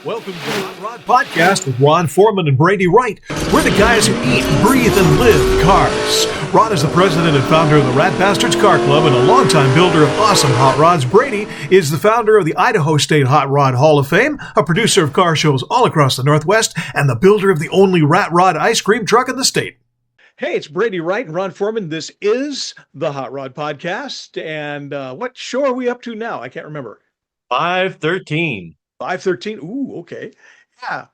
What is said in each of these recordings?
Welcome to the Hot Rod Podcast with Ron Foreman and Brady Wright. We're the guys who eat, breathe, and live cars. Ron is the president and founder of the Rat Bastards Car Club and a longtime builder of awesome hot rods. Brady is the founder of the Idaho State Hot Rod Hall of Fame, a producer of car shows all across the Northwest, and the builder of the only rat rod ice cream truck in the state. Hey, it's Brady Wright and Ron Foreman. This is the Hot Rod Podcast. And what show are we up to now? I can't remember. 513. 513. Ooh, okay. Yeah.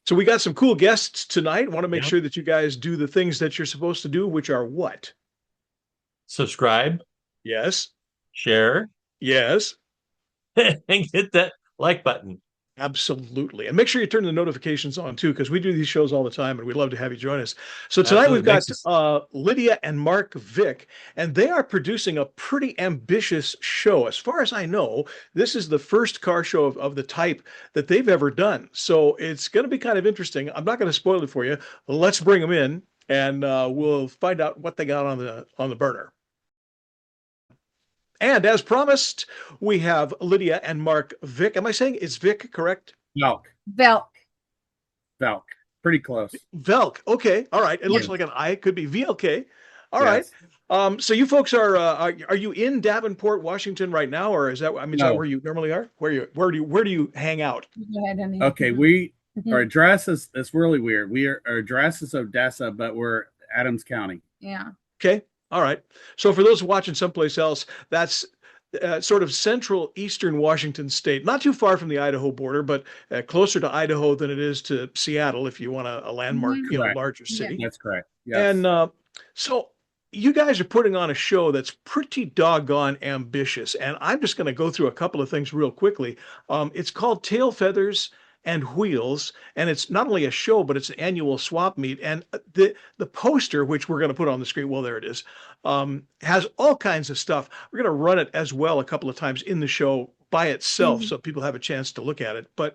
So we got some cool guests tonight. Want to make sure that you guys do the things that you're supposed to do, which are what? Subscribe. Yes. Share. Yes. And hit that like button. Absolutely. And make sure you turn the notifications on too, because we do these shows all the time and we'd love to have you join us. So tonight we've got Lydia and Mark Vlk, and they are producing a pretty ambitious show. As far as I know, this is the first car show of the type that they've ever done. So it's going to be kind of interesting. I'm not going to spoil it for you. Let's bring them in and we'll find out what they got on the burner. And as promised, we have Lydia and Mark Vlk. Am I saying is Vlk correct? Vlk. Pretty close. Vlk. Okay. All right. It looks like an I. It could be VLK. All right. So you folks are you in Davenport, Washington right now, or is that is that where you normally are? Where do you hang out? Okay. Our address is it's really weird. Our address is Odessa, but we're Adams County. Yeah. Okay. All right. So for those watching someplace else, that's sort of central eastern Washington state, not too far from the Idaho border, but closer to Idaho than it is to Seattle, if you want a landmark, larger city. That's correct. Yes. And so you guys are putting on a show that's pretty doggone ambitious. And I'm just going to go through a couple of things real quickly. It's called Tailfeathers and Wheels, and it's not only a show, but it's an annual swap meet. And the poster, which we're going to put on the screen, well, there it is, has all kinds of stuff. We're going to run it as well a couple of times in the show by itself, so people have a chance to look at it. But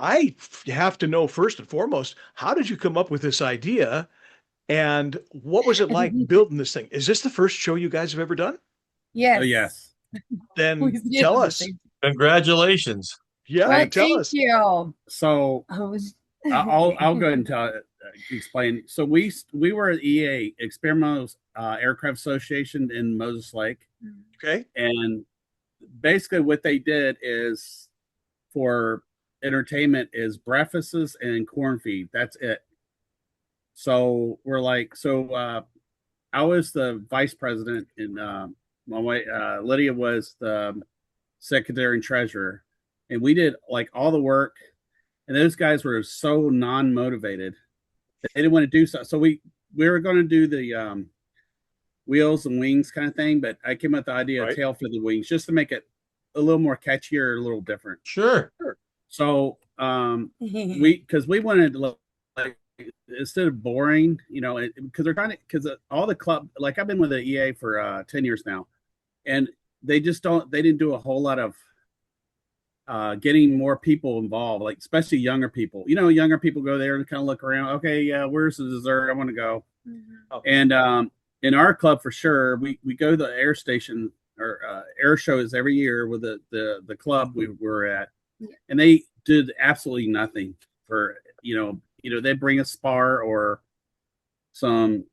I have to know first and foremost, how did you come up with this idea, and what was it like building this thing? Is this the first show you guys have ever done? Yes. Yes. Then tell us. Congratulations. Yeah, tell us. Thank you. So I'll go ahead and explain. So we were at EA, Experimental Aircraft Association in Moses Lake. Okay. And basically what they did is for entertainment is breakfasts and corn feed. That's it. So we're like, I was the vice president and my wife, Lydia was the secretary and treasurer. And we did like all the work, and those guys were so non-motivated. They didn't want to do so. So we were going to do the wheels and wings kind of thing, but I came up with the idea of tailfeather wings just to make it a little more catchier, a little different. Sure. So because we wanted to look like instead of boring, because they're trying to all the club, like I've been with the EA for 10 years now, and they didn't do a whole lot of getting more people involved, like especially younger people. Younger people go there and kind of look around. Okay, yeah, where's the dessert? I want to go. And in our club, for sure, we go to the air station or air shows every year with the club we were at, and they did absolutely nothing for they bring a spar or some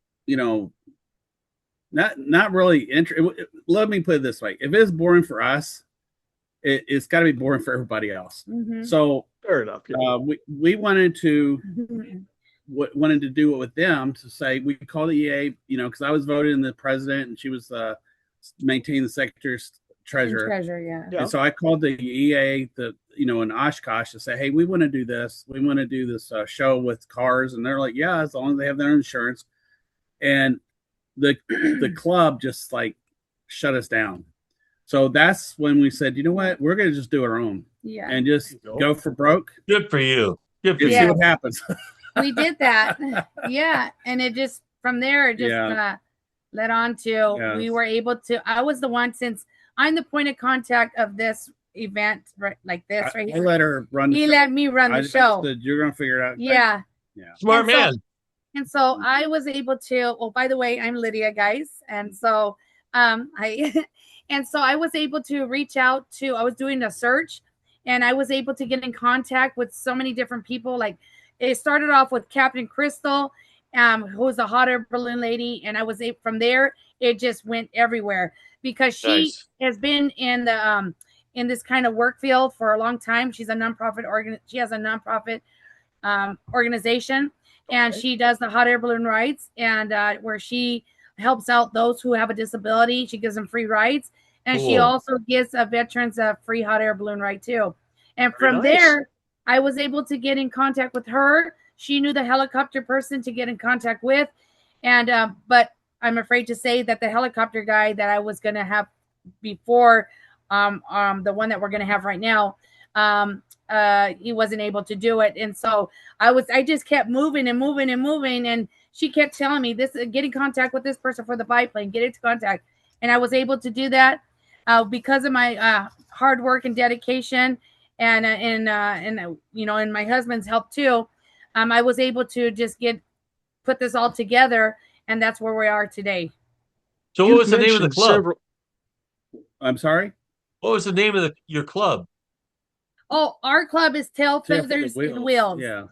not really let me put it this way: if it's boring for us, it's got to be boring for everybody else. So fair enough. We wanted to do it with them to say we could call the EA, because I was voted in the president and she was maintaining the secretary's treasurer. And so I called the EA, in Oshkosh to say, hey, we want to do this. We want to do this show with cars, and they're like, yeah, as long as they have their insurance. And the club just like shut us down. So that's when we said, you know what, we're going to just do our own and just go for broke. Good for you. See what happens. We did that. Yeah. And it just, from there, it just led on to, we were able to, I was the one, since I'm the point of contact of this event, right, like this right here. I let her run the show. He let me run the show. Said, you're going to figure it out. Yeah. Smart man. And so I was able to, by the way, I'm Lydia, guys. And so And so I was able to reach out to, I was doing a search, and I was able to get in contact with so many different people. Like it started off with Captain Crystal, who was a hot air balloon lady, and I was from there. It just went everywhere because she has been in this kind of work field for a long time. She's a nonprofit She has a nonprofit organization, and she does the hot air balloon rides, and where she helps out those who have a disability. She gives them free rides, and she also gives veterans a free hot air balloon ride too. And from there, I was able to get in contact with her. She knew the helicopter person to get in contact with, and but I'm afraid to say that the helicopter guy that I was going to have before the one that we're going to have right now, he wasn't able to do it. And so I just kept moving and moving and moving. And she kept telling me get in contact with this person for the biplane, get into contact. And I was able to do that because of my hard work and dedication and you know, and my husband's help too. I was able to just put this all together, and that's where we are today. So what was the name of the club? I'm sorry? What was the name of your club? Oh, our club is Tailfeathers and Wheels. Yeah.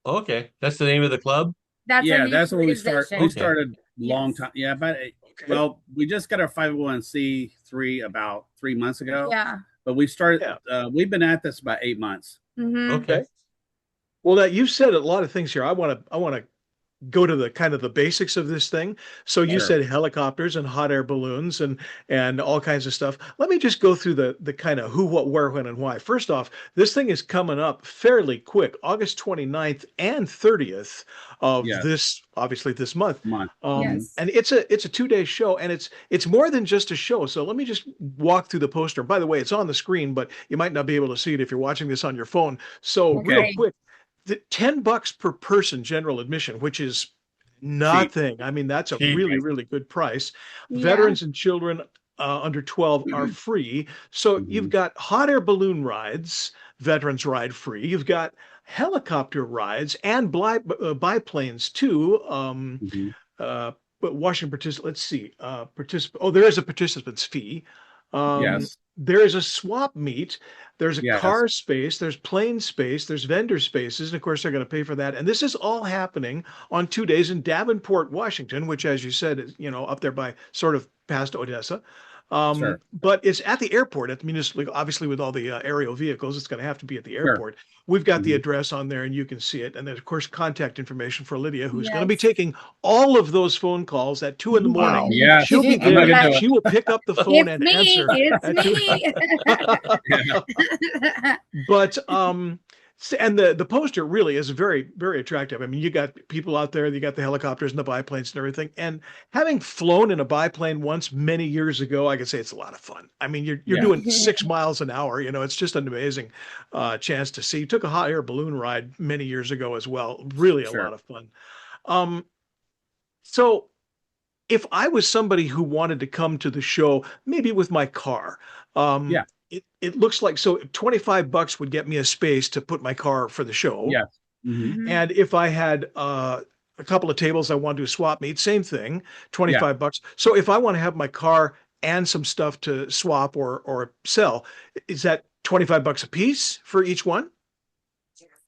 Okay. That's the name of the club? That's where we started. We started long time. Yeah, but well, we just got our 501c3 about 3 months ago. Yeah. But we started we've been at this about 8 months. Okay. Well, now you've said a lot of things here. I want to go to the kind of the basics of this thing. So you said helicopters and hot air balloons and all kinds of stuff. Let me just go through the kind of who, what, where, when, and why. First off, this thing is coming up fairly quick, August 29th and 30th of this month. And it's a 2-day show, and it's more than just a show. So let me just walk through the poster. By the way, it's on the screen, but you might not be able to see it if you're watching this on your phone. So real quick, $10 per person general admission, which is nothing. I mean, that's a really, really good price. Veterans and children under 12 are free. So you've got hot air balloon rides, veterans ride free. You've got helicopter rides and biplanes too. But Washington participants, let's see, there is a participant's fee. There is a swap meet. There's a car space. There's plane space. There's vendor spaces. And of course, they're going to pay for that. And this is all happening on 2 days in Davenport, Washington, which, as you said, is, you know, up there by sort of past Odessa. But it's at the airport, at the municipal, obviously with all the aerial vehicles, it's going to have to be at the airport. We've got the address on there and you can see it. And then of course, contact information for Lydia, who's going to be taking all of those phone calls at 2 in the morning. She'll be there. She will pick up the phone and answer. But, and the poster really is very, very attractive. I mean, you got people out there, you got the helicopters and the biplanes and everything. And having flown in a biplane once many years ago, I can say it's a lot of fun. I mean, you're doing 6 miles an hour. You know, it's just an amazing chance to see. Took a hot air balloon ride many years ago as well. Really a lot of fun. So if I was somebody who wanted to come to the show, maybe with my car, it looks like, so $25 would get me a space to put my car for the show. And if I had a couple of tables I want to do a swap meet, same thing, $25. So if I want to have my car and some stuff to swap or sell, is that $25 a piece for each one?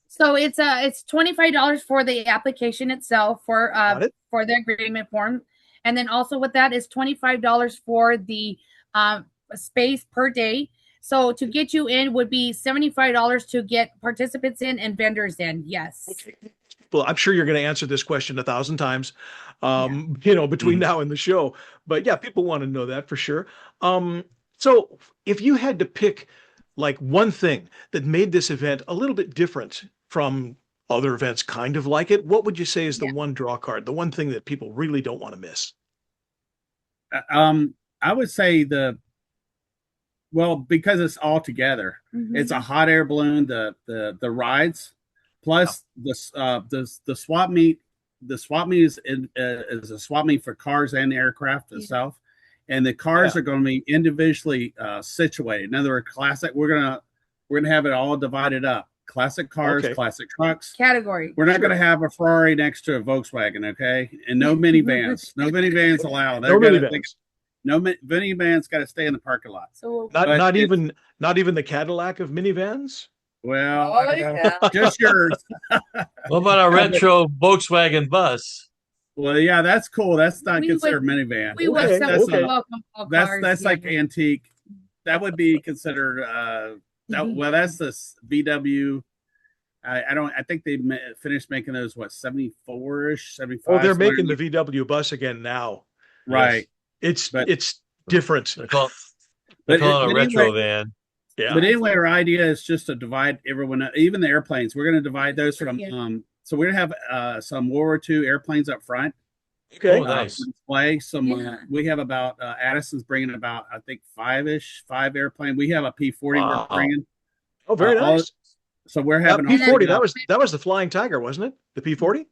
So it's $25 for the application itself for the agreement form. And then also with that is $25 for the space per day. So to get you in would be $75 to get participants in and vendors in. Yes. Okay. Well, I'm sure you're going to answer this question 1,000 times, you know, between now and the show. But yeah, people want to know that for sure. So if you had to pick like one thing that made this event a little bit different from other events kind of like it, what would you say is the one draw card, the one thing that people really don't want to miss? I would say well, because it's all together. It's a hot air balloon, the rides, plus the swap meet. The swap meet is a swap meet for cars and aircraft itself, and the cars are going to be individually situated. In other words, classic. We're gonna have it all divided up. Classic cars, classic trucks. Category. We're not going to have a Ferrari next to a Volkswagen, okay? And no minivans. No minivans allowed. No minivan's got to stay in the parking lot. So not even the Cadillac of minivans. Well, just yours. What about a retro Volkswagen bus? Well, yeah, that's cool. That's not considered minivan. We would welcome all cars. That's like antique. That would be considered. Well, that's the VW. I think they finished making those 74ish, 75. Oh, they're making the VW bus again now. Right. Yes. It's different. They call it a retro van. Yeah. But anyway, our idea is just to divide everyone, even the airplanes. We're going to divide those from. So we're going to have some World War II airplanes up front. Okay. Nice. Display some. We have about Addison's bringing about, I think, five airplane. We have a P-40 we're bringing. Oh, very nice. So we're having P-40. That was the Flying Tiger, wasn't it? The P-40.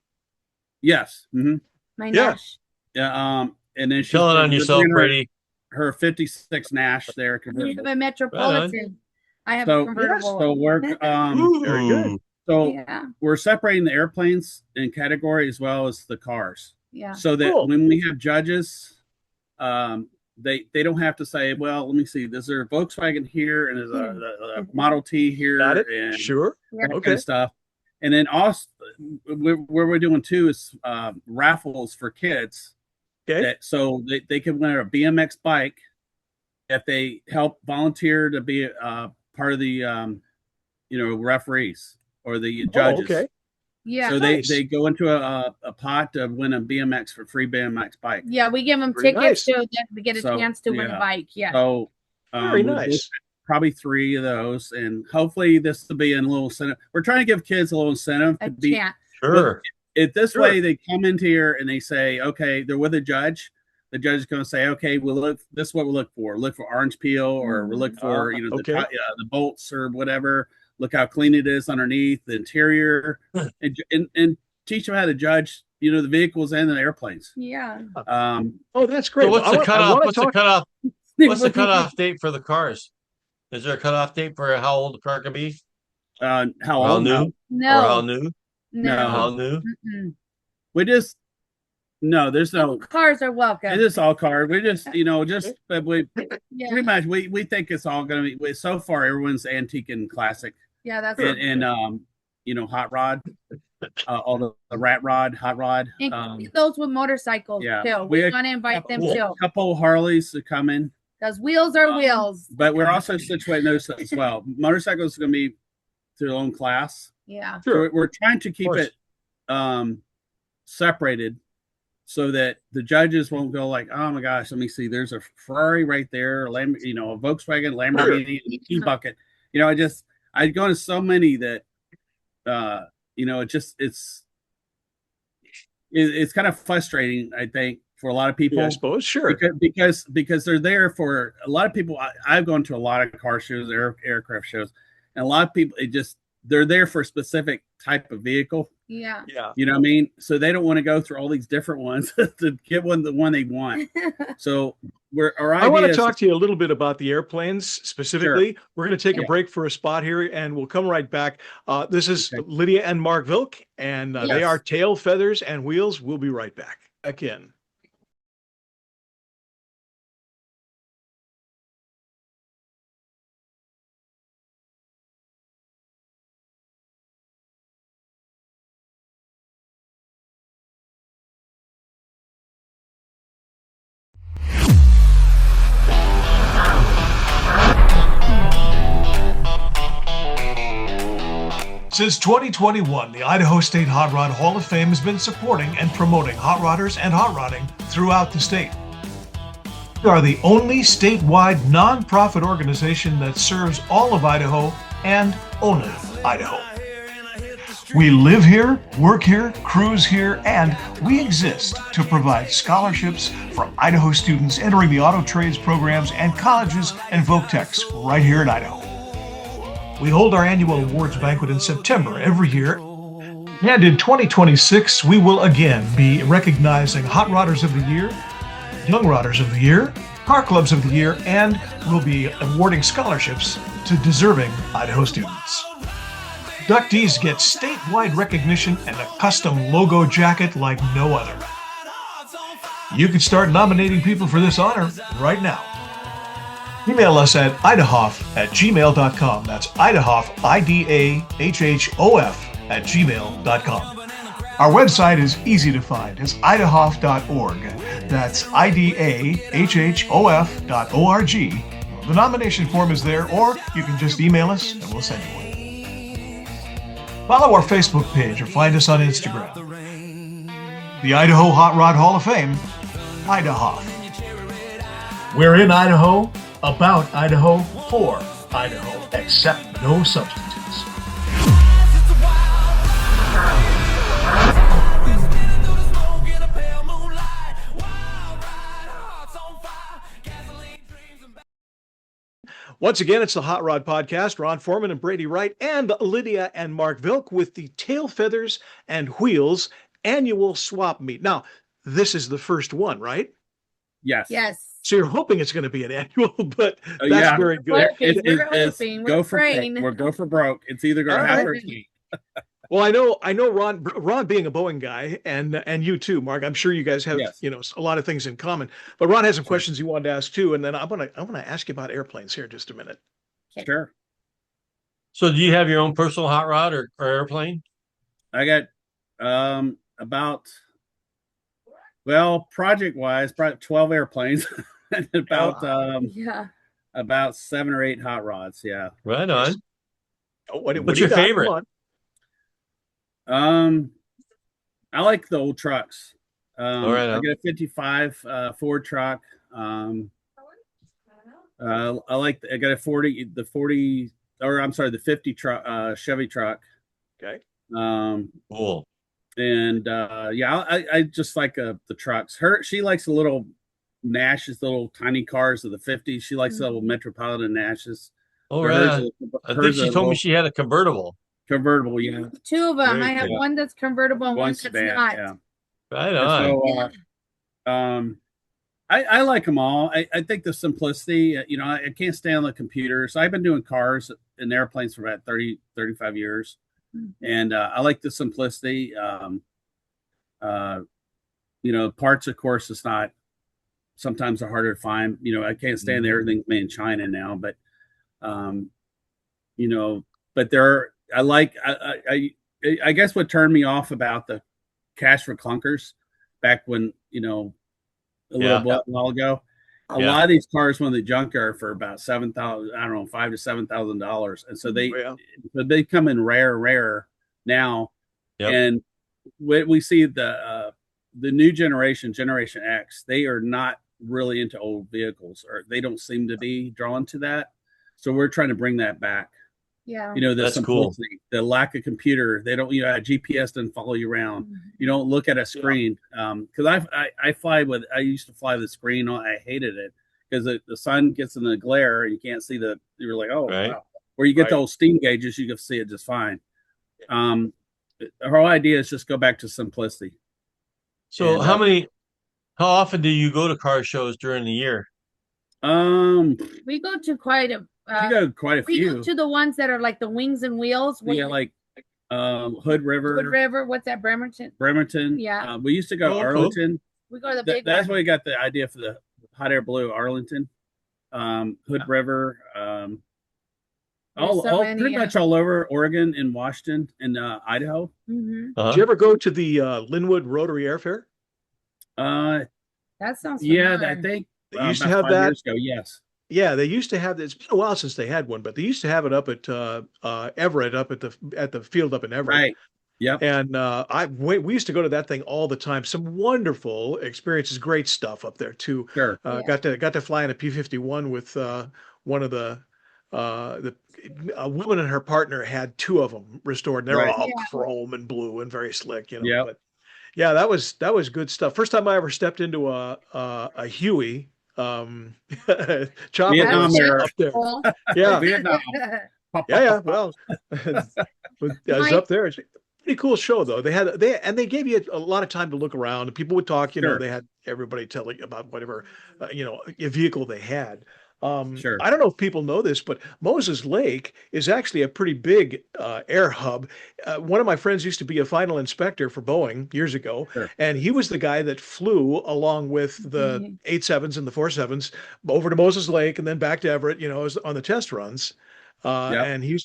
Yes. My Nash. Yeah. And then she's killing on yourself, Brady. Her 56 Nash there. We have a Metropolitan. I have a convertible. So we're very good. So we're separating the airplanes in category as well as the cars. Yeah. So that when we have judges, they don't have to say, well, let me see, there's a Volkswagen here and there's a Model T here. Got it. And sure. That kind of stuff. And then also where we're doing too is raffles for kids. Okay. So they can win a BMX bike if they help volunteer to be part of the referees or the judges. Okay. Yeah. So they go into a pot to win a free BMX bike. Yeah, we give them tickets to get a chance to win a bike. Yeah. So very nice. Probably 3 of those, and hopefully this will be in a little incentive. We're trying to give kids a little incentive to be sure. This way they come into here and they say, okay, they're with a judge. The judge is going to say, okay, this is what we look for. Look for orange peel, or we look for the bolts or whatever. Look how clean it is underneath the interior, and teach them how to judge, the vehicles and the airplanes. Yeah. That's great. So what's the cutoff? What's the cutoff date for the cars? Is there a cutoff date for how old the car can be? How old? No. How new? No. How new? We just there's no cars are welcome. It is all cars. We just but we pretty much we think it's all going to be. So far, everyone's antique and classic. Yeah, that's and hot rod, all the rat rod, hot rod. Those with motorcycles too. We want to invite them too. A couple Harleys to come in. Because wheels are wheels. But we're also situating those as well. Motorcycles are going to be to their own class. Yeah. Sure. So we're trying to keep it separated so that the judges won't go like, oh my gosh, let me see. There's a Ferrari right there, a Volkswagen, Lamborghini, a key bucket. I go to so many that, it's kind of frustrating, I think, for a lot of people. Yeah, I suppose, sure. Because they're there for a lot of people. I've gone to a lot of car shows, aircraft shows, and a lot of people, they're there for a specific type of vehicle. Yeah. You know what I mean? So they don't want to go through all these different ones to get the one they want. So I want to talk to you a little bit about the airplanes specifically. Sure. We're going to take a break for a spot here, and we'll come right back. This is Lydia and Mark Vlk, and they are Tailfeathers and Wheels. We'll be right back in. Since 2021, the Idaho State Hot Rod Hall of Fame has been supporting and promoting hot rodders and hot rodding throughout the state. We are the only statewide nonprofit organization that serves all of Idaho and only Idaho. We live here, work here, cruise here, and we exist to provide scholarships for Idaho students entering the auto trades programs and colleges and Vlk-Techs right here in Idaho. We hold our annual awards banquet in September every year, and in 2026 we will again be recognizing Hot Rodders of the Year, Young Rodders of the Year, Car Clubs of the Year, and we'll be awarding scholarships to deserving Idaho students. Inductees get statewide recognition and a custom logo jacket like no other. You can start nominating people for this honor right now. Email us at idahoff@gmail.com. That's Idahoff, IDAHHOF @gmail.com. Our website is easy to find. It's idahoff.org. That's IDAHHOF.org. The nomination form is there, or you can just email us and we'll send you one. Follow our Facebook page or find us on Instagram. The Idaho Hot Rod Hall of Fame, Idahoff. We're in Idaho, about Idaho, for Idaho, except no substitutes. Once again, it's the Hot Rod Podcast. Ron Foreman and Brady Wright and Lydia and Mark Vlk with the Tailfeathers and Wheels annual swap meet. Now, this is the first one, right? Yes. Yes. So you're hoping it's going to be an annual, but that's very good. We're hoping. Go for broke. We'll go for broke. It's either going to happen or not. Well, I know Ron being a Boeing guy, and you too, Mark. I'm sure you guys have a lot of things in common. But Ron has some questions he wanted to ask too, and then I want to ask you about airplanes here in just a minute. Okay. Sure. So, do you have your own personal hot rod or airplane? I got project wise, probably 12 airplanes, and about 7 or 8 hot rods. Yeah. Right on. What's your favorite? I like the old trucks. All right, I got a 55 Ford truck. I got a 50 truck, Chevy truck. Okay. Cool. And I just like the trucks. She likes the little Nashes, the little tiny cars of the 50s. She likes the little Metropolitan Nashes. Oh, right. I think she told me she had a convertible. Convertible, yeah. 2 of them. I have one that's convertible and one that's sedan, not. Yeah. Right on. I like them all. I think the simplicity, I can't stand the computer. So I've been doing cars and airplanes for about 30, 35 years. And I like the simplicity. Parts, of course, it's not, sometimes are harder to find. I can't stand everything's made in China now, but, but I guess what turned me off about the cash for clunkers back when, a while ago, a lot of these cars when the junkyard for about $7,000, I don't know, $5,000 to $7,000. And so they come in rare now. Yep. And we see the new generation X, they are not really into old vehicles, or they don't seem to be drawn to that. So we're trying to bring that back. Yeah. That's cool. The lack of computer. They don't, GPS doesn't follow you around. You don't look at a screen. Cause I used to fly with a screen on. I hated it because the sun gets in the glare and you can't see you're like, oh, wow. Or you get those steam gauges, you can see it just fine. The whole idea is just go back to simplicity. So how often do you go to car shows during the year? We go to quite a few. We go to the ones that are like the Wings and Wheels. Like Hood River. What's that? Bremerton. Yeah. We used to go to Arlington. We go to the big That's where we got the idea for the hot air balloon, Arlington. Hood River. Pretty much all over Oregon and Washington and Idaho. Did you ever go to the Linwood Rotary Airfair? That sounds familiar. I think they used to have that. Years ago, yes. Yeah, they used to have. It's been a while since they had one, but they used to have it up at Everett, up at the field up in Everett. Right. Yep. And we used to go to that thing all the time. Some wonderful experiences, great stuff up there too. Sure. Got to fly in a P-51 with one of the a woman and her partner had 2 of them restored. And they're all chrome and blue and very slick, Yeah. But yeah, that was good stuff. First time I ever stepped into a Huey. Chopper Vietnam up there. Yeah. Vietnam. Yeah. Well, I was up there. It's a pretty cool show though. They gave you a lot of time to look around and people would talk, Sure. They had everybody telling about whatever, vehicle they had. Sure. I don't know if people know this, but Moses Lake is actually a pretty big air hub. One of my friends used to be a final inspector for Boeing years ago, Sure. and he was the guy that flew along with the 87s and the 47s over to Moses Lake and then back to Everett, on the test runs. Yep. And he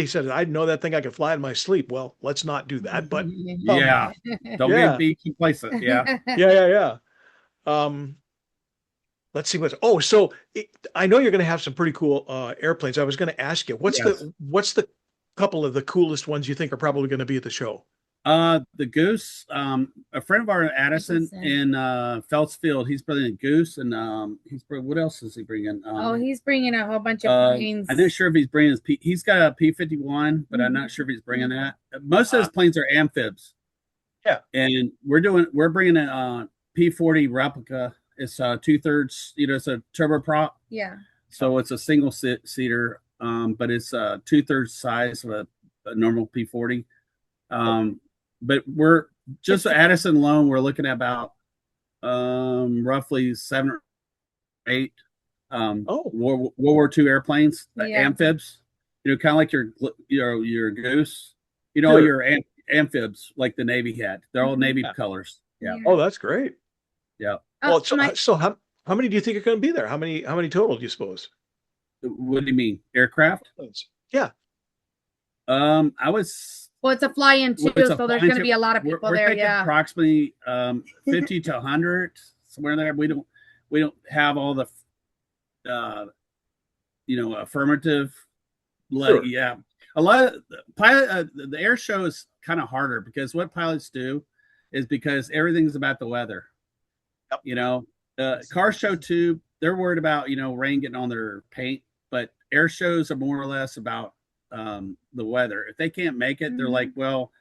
said, I know that thing I could fly in my sleep. Well, let's not do that, but yeah, don't be complacent. Yeah. yeah. Let's see I know you're going to have some pretty cool airplanes. I was going to ask you, what's the couple of the coolest ones you think are probably going to be at the show? The Goose, a friend of ours, Addison in Feltsfield, he's bringing a Goose, and what else is he bringing? He's bringing a whole bunch of planes. I'm not sure if he's bringing he's got a P-51, but I'm not sure if he's bringing that. Most of his planes are amphibs. Yeah, and we're bringing a P-40 replica. It's 2/3, it's a turboprop. Yeah. So it's a single seater, but it's 2/3 size of a normal P-40. But we're just Addison alone, we're looking at about roughly 7 or 8 World War II airplanes, amphibs. Kind of like your Goose. Your amphibs like the Navy had. They're all Navy colors. Yeah. Oh, that's great. Yeah. Well, so how many do you think are going to be there? How many total do you suppose? What do you mean, aircraft? Yeah. I was. Well, it's a fly-in too, so there's going to be a lot of people we're there. Thinking approximately 50 to 100 somewhere there. We don't have all the affirmative. Sure. Yeah, a lot of the air show is kind of harder because what pilots do is because everything's about the weather. Car show too, they're worried about rain getting on their paint, but air shows are more or less about the weather. If they can't make it, they're like, well,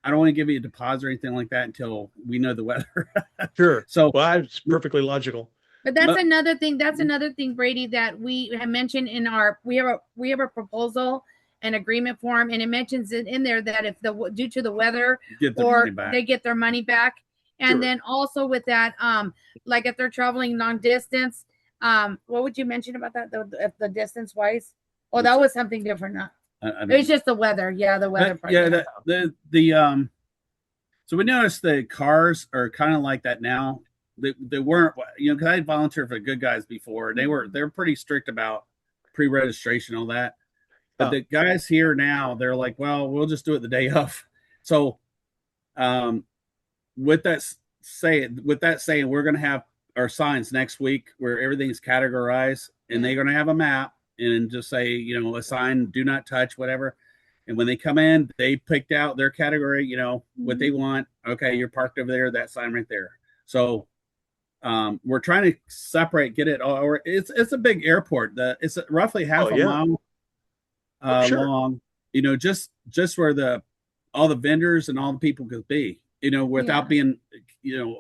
I don't want to give you a deposit or anything like that until we know the weather. Sure. So it's perfectly logical. But that's another thing. That's another thing, Brady, that we have mentioned in we have a proposal and agreement form, and it mentions it in there that if due to the weather they get their money back. And then also with that, like if they're traveling long distance, what would you mention about that? The distance wise? Oh, that was something different. It's just the weather. Yeah, the weather part. Yeah, so we noticed the cars are kind of like that now. They weren't, because I volunteered for Good Guys before. They're pretty strict about pre-registration, all that. But the guys here now, they're like, well, we'll just do it the day of. So, with that saying, we're going to have our signs next week where everything's categorized, and they're going to have a map and just say, a sign, do not touch, whatever. And when they come in, they picked out their category, what they want. Okay, you're parked over there, that sign right there. So we're trying to get it all. It's a big airport. It's roughly half a mile long, just where all the vendors and all the people could be. Without being,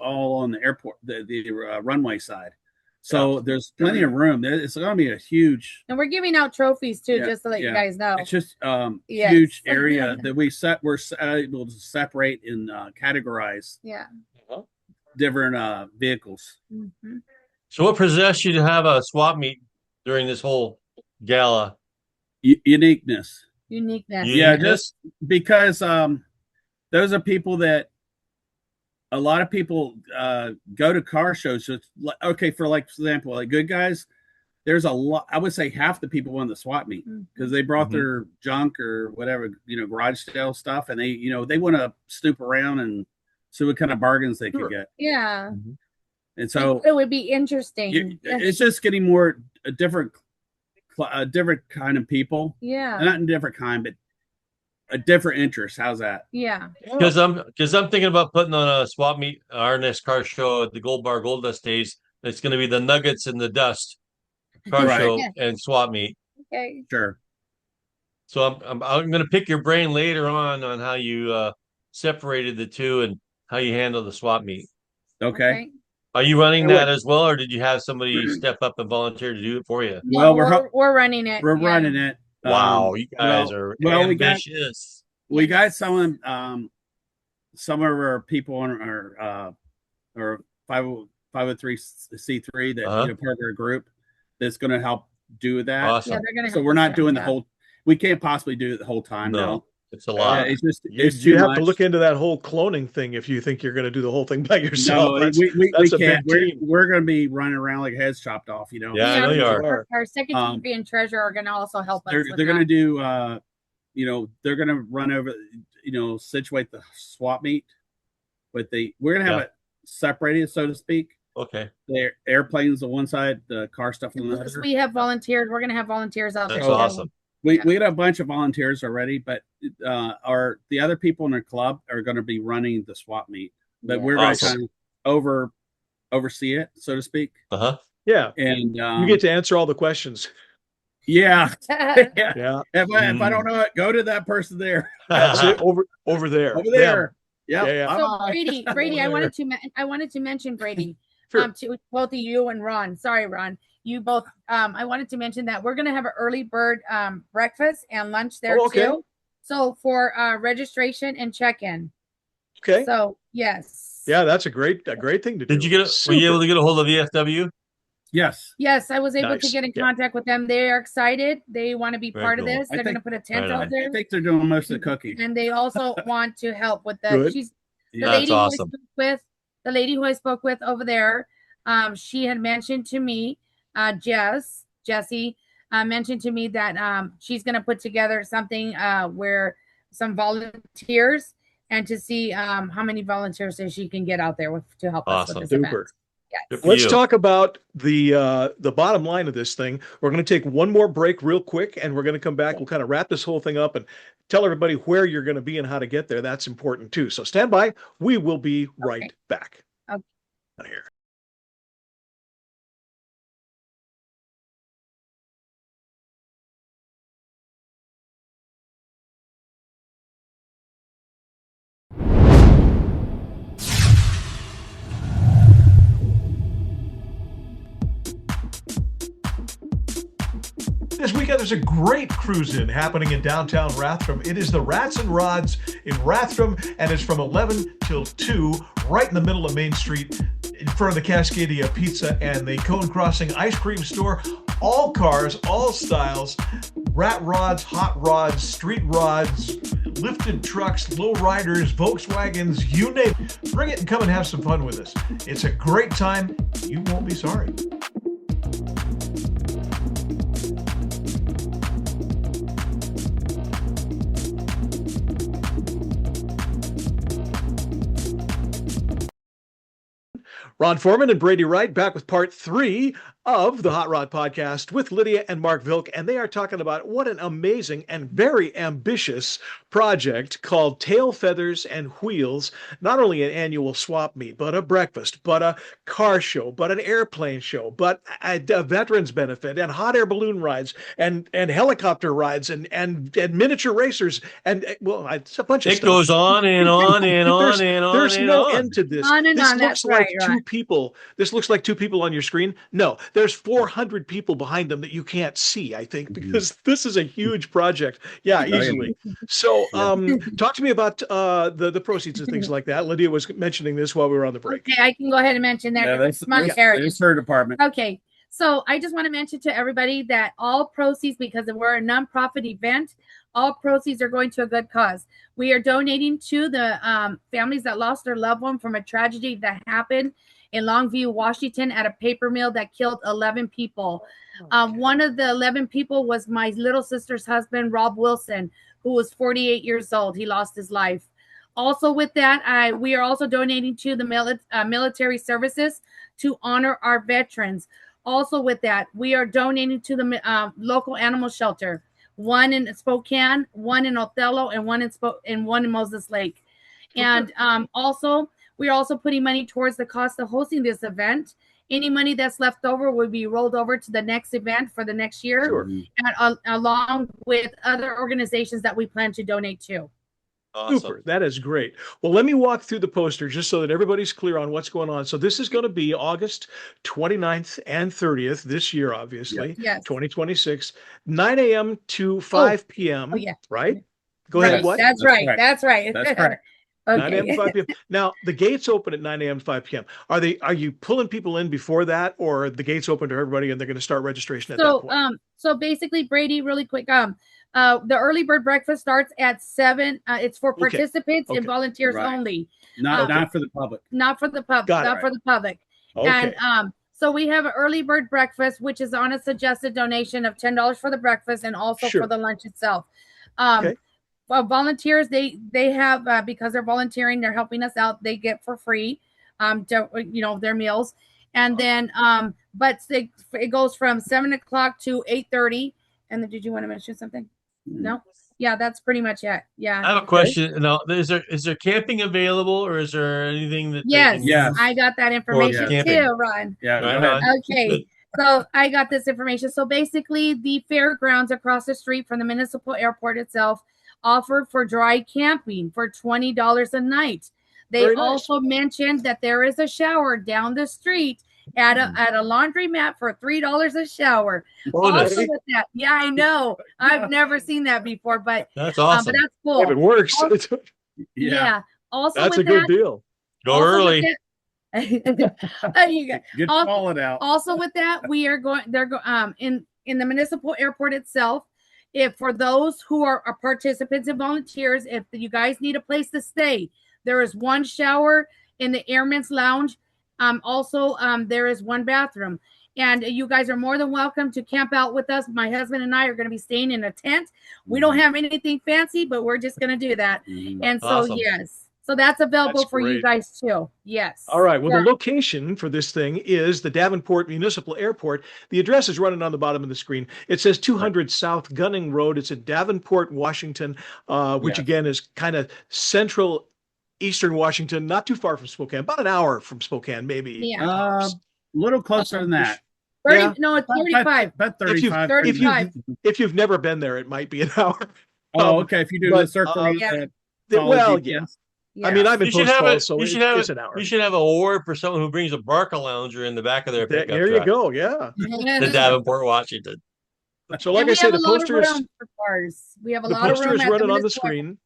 all on the airport, the runway side. So there's plenty of room. It's going to be a huge. And we're giving out trophies too, just to let you guys know. It's just huge area that we're able to separate and categorize. Yeah. Different vehicles. Mm-hmm. So what possessed you to have a swap meet during this whole gala? Uniqueness. Yeah, just because those are people that a lot of people go to car shows. So okay, for example, like Good Guys, there's a lot. I would say half the people won the swap meet because they brought their junk or whatever, garage sale stuff, and they want to snoop around and see what kind of bargains they could get. Yeah. And so it would be interesting. It's just getting more a different kind of people. Yeah. Not a different kind, but a different interest. How's that? Yeah. Because I'm thinking about putting on a swap meet, our next car show at the Gold Bar Gold Dust Days. It's going to be the Nuggets in the Dust car show and swap meet. Okay. Sure. So I'm going to pick your brain later on how you separated the two and how you handle the swap meet. Okay. Are you running that as well, or did you have somebody step up and volunteer to do it for you? Well, we're running it. We're running it. Wow, you guys are ambitious. We got some of our people on our 503c3 that part of our group. that's going to help do that. Awesome. Yeah, they're gonna So help we're us not out, doing the yeah. whole. We can't possibly do it the whole time. No. It's a lot. It's just You too have much. to look into that whole cloning thing if you think you're going to do the whole thing by No, yourself. we That's a can't. big team. We're going to be running around like heads chopped off. You know. Yeah, I know you are. Our secretary and treasurer are going to also help us. They're going to do. You know, they're going to run over. You know, situate the swap meet, but we're going to have it separated, so to speak. Okay. The airplanes on one side, the car stuff on the other. We have volunteers. We're going to have volunteers out there. That's awesome. We got a bunch of volunteers already, but the other people in our club are going to be running the swap meet, but we're going to kind of oversee it, so to speak. Yeah, and you get to answer all the questions. Yeah. Yeah. If I don't know it, go to that person there. That's it. Over there. Over there. Yep. Yeah. So Brady, I wanted to mention Brady, Sure. To both of you and Ron. Sorry, Ron. You both. I wanted to mention that we're going to have an early bird breakfast and lunch there too. So for registration and check-in. Okay. So yes. Yeah, that's a great thing to do. Did you were you able to get a hold of VFW? Yes. Yes, I was able to get in contact with them. They are excited. They want to be part of this. They're going to put a tent out there. I think they're doing most of the cooking. And they also want to help with the. That's awesome. The lady who I spoke with over there, she had mentioned to me, Jessie, mentioned to me that she's going to put together something where some volunteers and to see how many volunteers that she can get out there to help us with this event. Yes. Let's talk about the bottom line of this thing. We're going to take one more break real quick, and we're going to come back. We'll kind of wrap this whole thing up and tell everybody where you're going to be and how to get there. That's important too. So stand by. We will be right back. Okay. Here. This weekend, there's a great cruise-in happening in downtown Rathdrum. It is the Rats and Rods in Rathdrum, and it's from 11 till 2, right in the middle of Main Street, in front of the Cascadia Pizza and the Cone Crossing Ice Cream Store. All cars, all styles, rat rods, hot rods, street rods, lifted trucks, low riders, Volkswagens, you name it. Bring it and come and have some fun with us. It's a great time. You won't be sorry. Ron Foreman and Brady Wright back with part 3 of the Hot Rod Podcast with Lydia and Mark Vlk, and they are talking about what an amazing and very ambitious project called Tailfeathers and Wheels. Not only an annual swap meet, but a breakfast, but a car show, but an airplane show, but a veterans benefit, and hot air balloon rides, and helicopter rides, and miniature racers, and well, it's a bunch of stuff. It goes on and on and on and on. There's no end to this. On and this on. looks like two people. This looks like two people on your screen. No, there's 400 people behind them that you can't see, I think, because this is a huge project. Yeah, easily. So talk to me about the proceeds and things like that. Lydia was mentioning this while we were on the break. Okay, I can go ahead and mention that. Yeah, it's her department. Okay, so I just want to mention to everybody that all proceeds, because we're a nonprofit event, all proceeds are going to a good cause. We are donating to the families that lost their loved one from a tragedy that happened in Longview, Washington, at a paper mill that killed 11 people. One of the 11 people was my little sister's husband, Rob Wilson, who was 48 years old. He lost his life. Also with that, we are also donating to the military services to honor our veterans. Also with that, we are donating to the local animal shelter. One in Spokane, one in Othello, and one in Moses Lake. And also, we're also putting money towards the cost of hosting this event. Any money that's left over will be rolled over to the next event for the next year, Sure. and along with other organizations that we plan to donate to. Awesome. Super. That is great. Well, let me walk through the poster just so that everybody's clear on what's going on. So this is going to be August 29th and 30th this year, obviously, Yes. 2026, 9 a.m. to 5 p.m. Oh, yeah. Right? Go ahead. What? That's right. That's correct. 9 Okay. a.m. to 5 p.m. Now, the gates open at 9 a.m. to 5 p.m. Are you pulling people in before that, or the gates open to everybody and they're going to start registration at that point? So basically, Brady, really quick, the early bird breakfast starts at 7. It's for participants and volunteers only. Not for the public. Not for the public. For the public. Okay. And so we have an early bird breakfast, which is on a suggested donation of $10 for the breakfast and also for the lunch itself. Volunteers, they have because they're volunteering, they're helping us out. They get for free, their meals, and then but it goes from 7 o'clock to 8:30. And then, did you want to mention something? No. Yeah, that's pretty much it. Yeah. I have a question. Now, is there camping available, or is there anything that? Yes, I got that information too, Ron. Yeah. Right. Okay. So I got this information. So basically, the fairgrounds across the street from the municipal airport itself offered for dry camping for $20 a night. They also mentioned that there is a shower down the street at a laundromat for $3 a shower. Also with that, I know. I've never seen that before, but that's awesome. But that's cool. If it works. Also, Also, that's with a good deal. Go early. Get falling out. Also, with that, we are going. In the municipal airport itself. If for those who are participants and volunteers, if you guys need a place to stay, there is one shower in the Airman's Lounge. Also, there is one bathroom, and you guys are more than welcome to camp out with us. My husband and I are going to be staying in a tent. We don't have anything fancy, but we're just going to do that. And so, so that's available for you guys too. Yes. All right. Well, the location for this thing is the Davenport Municipal Airport. The address is running on the bottom of the screen. It says 200 South Gunning Road. It's at Davenport, Washington, which again is kind of central eastern Washington, not too far from Spokane, about an hour from Spokane, maybe. Yeah. A little closer than that. 30, no, it's 35. About 35. If you've never been there, it might be an hour. Okay. If you do the circle, yes. I mean, I'm in Post Falls, so it's an hour. You should have a award for someone who brings a Barca lounger in the back of their pickup There you go, to Davenport, Washington. So, like I said, the posters. We have a lot of room. The posters running on the screen.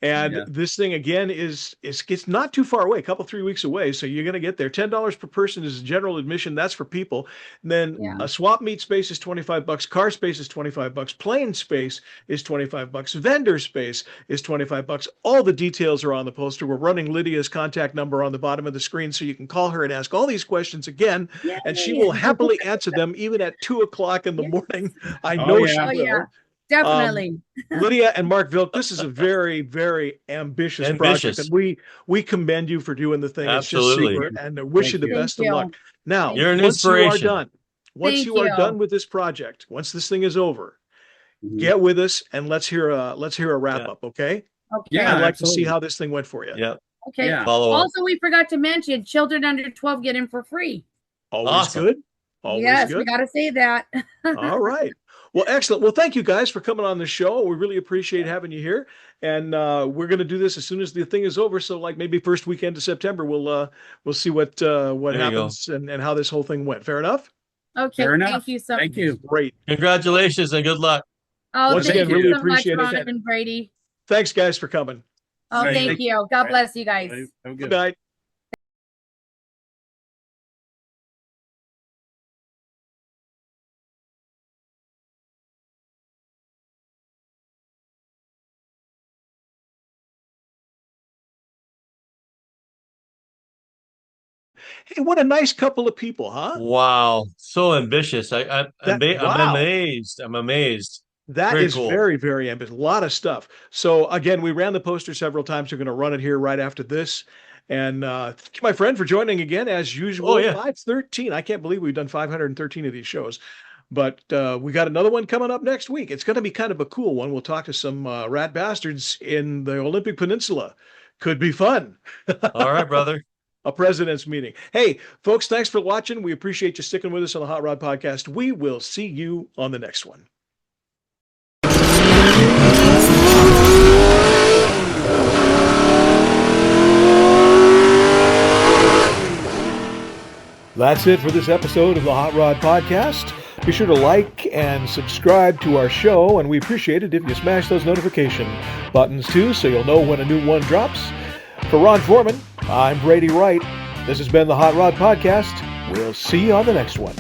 And this thing, again, it's not too far away, a couple, 3 weeks away. So you're going to get there. $10 per person is general admission. That's for people. And then a swap meet space is $25. Car space is $25. Plane space is $25. Vendor space is $25. All the details are on the poster. We're running Lydia's contact number on the bottom of the screen, so you can call her and ask all these questions again. Yay. And she will happily answer them even at 2:00 in the morning. I know she will. Yeah. Definitely. Lydia and Mark Vlk, this is a very, very ambitious project. And we commend you for doing the thing. Absolutely. It's just super, and I wish you the best of luck. Now, you're an inspiration. Once you are done with this project, once this thing is over, get with us and let's hear a wrap up, okay? Okay. I'd like to see how this thing went for you. Yeah. Okay. Yeah. Also, we forgot to mention children under 12 get in for free. Always good. Always good. We got to say that. All right. Well, excellent. Well, thank you guys for coming on the show. We really appreciate having you here. And we're going to do this as soon as the thing is over. So like maybe first weekend of September, we'll see what happens and how this whole thing went. Fair enough? Okay. Fair enough. Thank you so much. Thank you. Great. Congratulations and good luck. Oh, once again, really appreciate it. And Brady. Thanks, guys, for coming. Oh, thank you. God bless you guys. Good night. Hey, what a nice couple of people, huh? Wow. So ambitious. I'm amazed. I'm amazed. That is cool. Very, very ambitious. A lot of stuff. So again, we ran the poster several times. We're going to run it here right after this. And thank you, my friend, for joining again as usual. Oh, yeah. 513. I can't believe we've done 513 of these shows. But we got another one coming up next week. It's going to be kind of a cool one. We'll talk to some rat bastards in the Olympic Peninsula. Could be fun. All right, brother. A president's meeting. Hey, folks, thanks for watching. We appreciate you sticking with us on the Hot Rod Podcast. We will see you on the next one. That's it for this episode of the Hot Rod Podcast. Be sure to like and subscribe to our show, and we appreciate it if you smash those notification buttons too, so you'll know when a new one drops. For Ron Foreman, I'm Brady Wright. This has been the Hot Rod Podcast. We'll see you on the next one.